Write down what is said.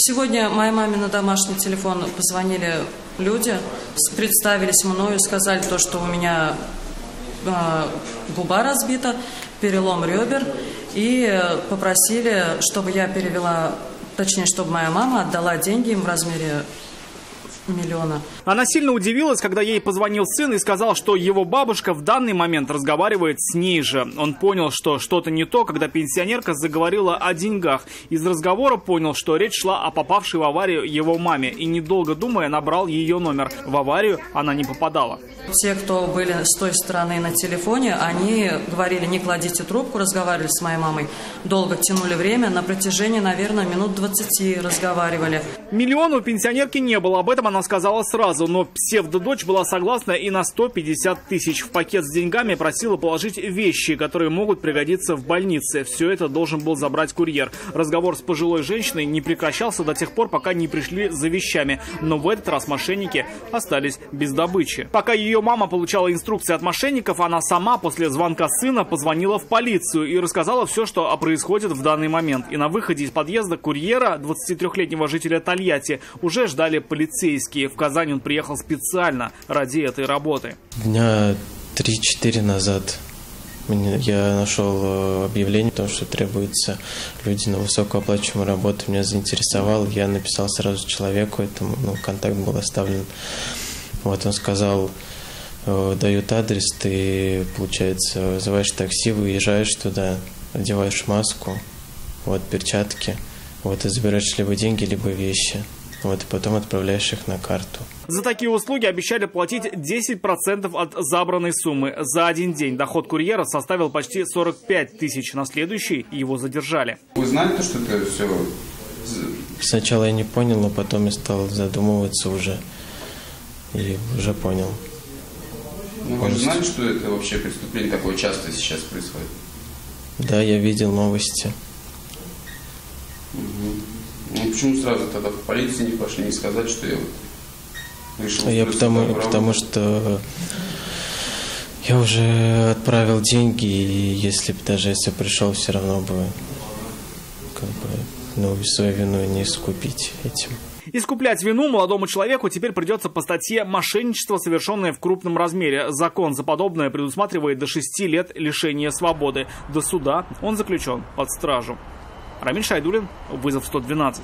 Сегодня моей маме на домашний телефон позвонили люди, представились мною, сказали то, что у меня губа разбита, перелом ребер, и попросили, чтобы я перевела, точнее, чтобы моя мама отдала деньги им в размере 1 миллиона. Она сильно удивилась, когда ей позвонил сын и сказал, что его бабушка в данный момент разговаривает с ней же. Он понял, что что-то не то, когда пенсионерка заговорила о деньгах. Из разговора понял, что речь шла о попавшей в аварию его маме, и, недолго думая, набрал ее номер. В аварию она не попадала. Те, кто были с той стороны на телефоне, они говорили: не кладите трубку, разговаривали с моей мамой. Долго тянули время, на протяжении, наверное, минут 20 разговаривали. Миллиона у пенсионерки не было, об этом она сказала сразу, но псевдодочь была согласна и на 150 тысяч. В пакет с деньгами просила положить вещи, которые могут пригодиться в больнице. Все это должен был забрать курьер. Разговор с пожилой женщиной не прекращался до тех пор, пока не пришли за вещами. Но в этот раз мошенники остались без добычи. Пока ее мама получала инструкции от мошенников, она сама после звонка сына позвонила в полицию и рассказала все, что происходит в данный момент. И на выходе из подъезда курьера, 23-летнего жителя Тольятти, уже ждали полицейские. В Казань он приехал специально ради этой работы. Дня 3-4 назад я нашел объявление о том, что требуются люди на высокооплачиваемую работу. Меня заинтересовало, я написал сразу человеку, этому, контакт был оставлен. Вот он сказал: дают адрес, ты, получается, вызываешь такси, выезжаешь туда, одеваешь маску, перчатки, и забираешь либо деньги, либо вещи. И потом отправляешь их на карту. За такие услуги обещали платить 10% от забранной суммы. За один день доход курьера составил почти 45 тысяч. На следующий его задержали. Вы знали, что это все? Сначала я не понял, но потом я стал задумываться уже. И уже понял. Вы же знали, что это вообще преступление такое часто сейчас происходит? Да, я видел новости. Почему сразу тогда в полицию не пошли, не сказать, что я решил... Потому что я уже отправил деньги, и если пришел, все равно бы свою вину не искупить этим. Искуплять вину молодому человеку теперь придется по статье «Мошенничество, совершенное в крупном размере». Закон за подобное предусматривает до 6 лет лишения свободы. До суда он заключен под стражу. Рамиль Шайдуллин, вызов 112.